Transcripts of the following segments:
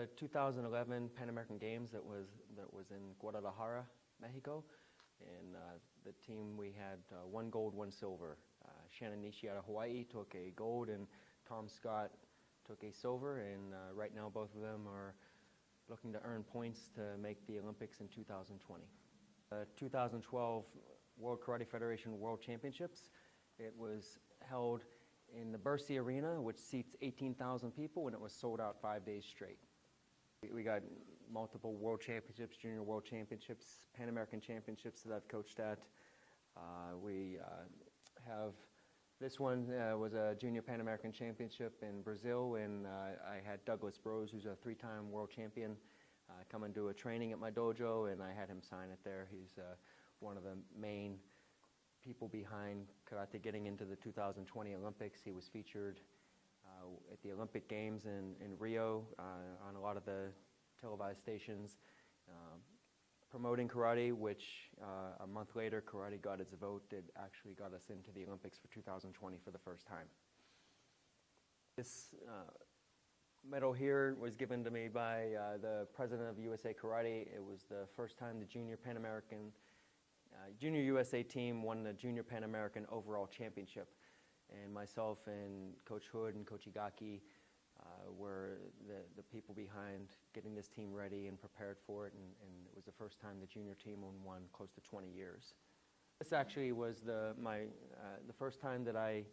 the 2011 Pan American Games that was in Guadalajara, Mexico, and the team, we had 1 gold, 1 silver. Shannon Nishi out of Hawaii took a gold, and Tom Scott took a silver, and right now both of them are looking to earn points to make the Olympics in 2020. The 2012 World Karate Federation World Championships, it was held in the Bercy Arena, which seats 18,000 people, and it was sold out 5 days straight. We got multiple World Championships, Junior World Championships, Pan American Championships that I've coached at. We have, this one was a Junior Pan American Championship in Brazil, and I had Douglas Bros, who's a 3-time world champion, come and do a training at my dojo, and I had him sign it there. He's one of the main people behind karate getting into the 2020 Olympics. He was featured at the Olympic Games in Rio on a lot of the televised stations, promoting karate, which a month later, karate got its vote that actually got us into the Olympics for 2020 for the first time. This medal here was given to me by the president of USA Karate. It was the first time the Junior Pan American Junior USA team won the Junior Pan American overall championship, and myself and Coach Hood and Coach Igaki were the people behind getting this team ready and prepared for it, and it was the first time the junior team won close to 20 years. This actually was the first time that I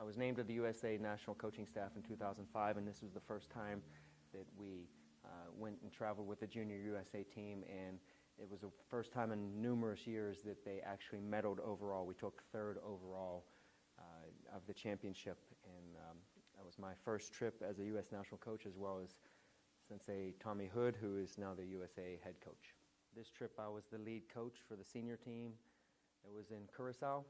was named to the USA national coaching staff in 2005, and this was the first time that we went and traveled with the Junior USA team, and it was the first time in numerous years that they actually medaled overall. We took 3rd overall of the championship, and that was my first trip as a U.S. national coach, as well as Sensei Tommy Hood, who is now the USA head coach. This trip I was the lead coach for the senior team. It was in Curacao,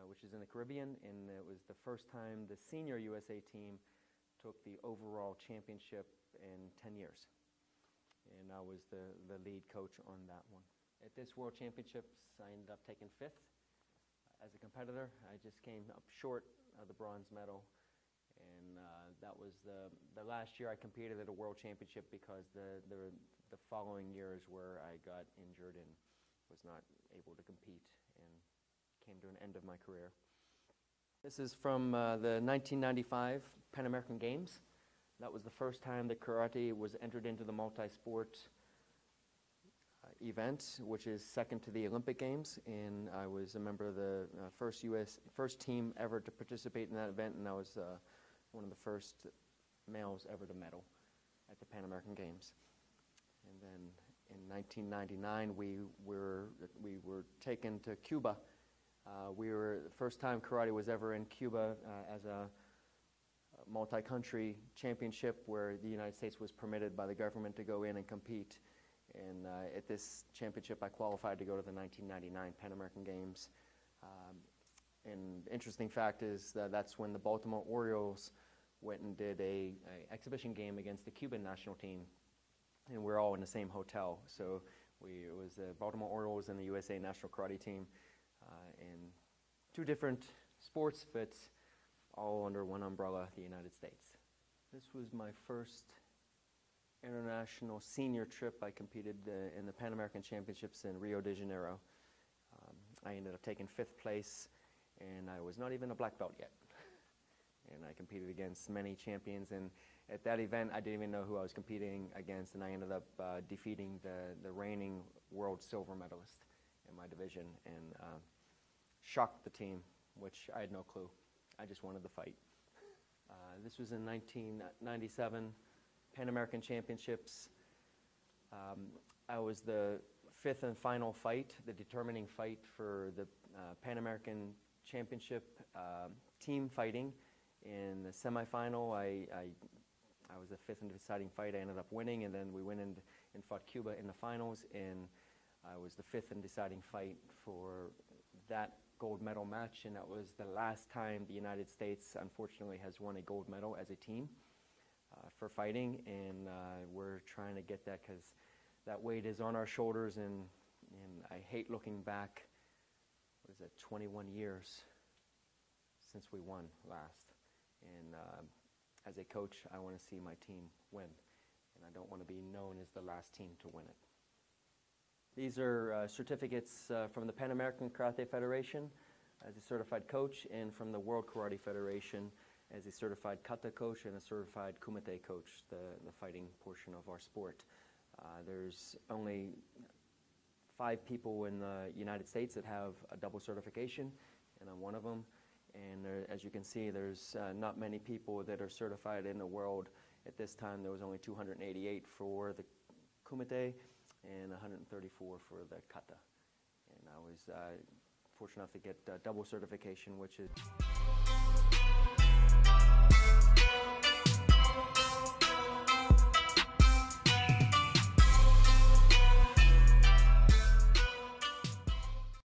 which is in the Caribbean, and it was the first time the senior USA team took the overall championship in 10 years. And I was the lead coach on that one. At this World Championships, I ended up taking 5th as a competitor. I just came up short of the bronze medal, and that was the last year I competed at a World Championship, because the following years where I got injured and was not able to compete and came to an end of my career. This is from the 1995 Pan American Games. That was the first time that karate was entered into the multi-sport event, which is second to the Olympic Games, and I was a member of the first team ever to participate in that event, and I was one of the first males ever to medal at the Pan American Games. And then in 1999, we were taken to Cuba. We were the first time karate was ever in Cuba as a multi-country championship, where the United States was permitted by the government to go in and compete. And at this championship, I qualified to go to the 1999 Pan American Games. And interesting fact is that that's when the Baltimore Orioles went and did a exhibition game against the Cuban national team, and we're all in the same hotel. So it was the Baltimore Orioles and the USA national karate team, in 2 different sports, but all under one umbrella, the United States. This was my first international senior trip. I competed in the Pan American Championships in Rio de Janeiro. I ended up taking 5th place, and I was not even a black belt yet. And I competed against many champions, and at that event I didn't even know who I was competing against, and I ended up defeating the reigning world silver medalist in my division, and shocked the team, which I had no clue. I just wanted the fight. This was in 1997 Pan American Championships. I was the 5th and final fight, the determining fight for the Pan American Championship team fighting. In the semifinal, I was the 5th and deciding fight. I ended up winning, and then we went in and fought Cuba in the finals, and I was the 5th and deciding fight for that gold medal match, and that was the last time the United States, unfortunately, has won a gold medal as a team for fighting, and we're trying to get that, because that weight is on our shoulders, and I hate looking back. What is it, 21 years since we won last, and as a coach, I want to see my team win, and I don't want to be known as the last team to win it. These are certificates from the Pan American Karate Federation as a certified coach, and from the World Karate Federation as a certified kata coach and a certified kumite coach, the fighting portion of our sport. There's only 5 people in the United States that have a double certification, and I'm one of them. And there, as you can see, there's not many people that are certified in the world at this time. There was only 288 for the kumite and 134 for the kata. And I was fortunate enough to get double certification, which is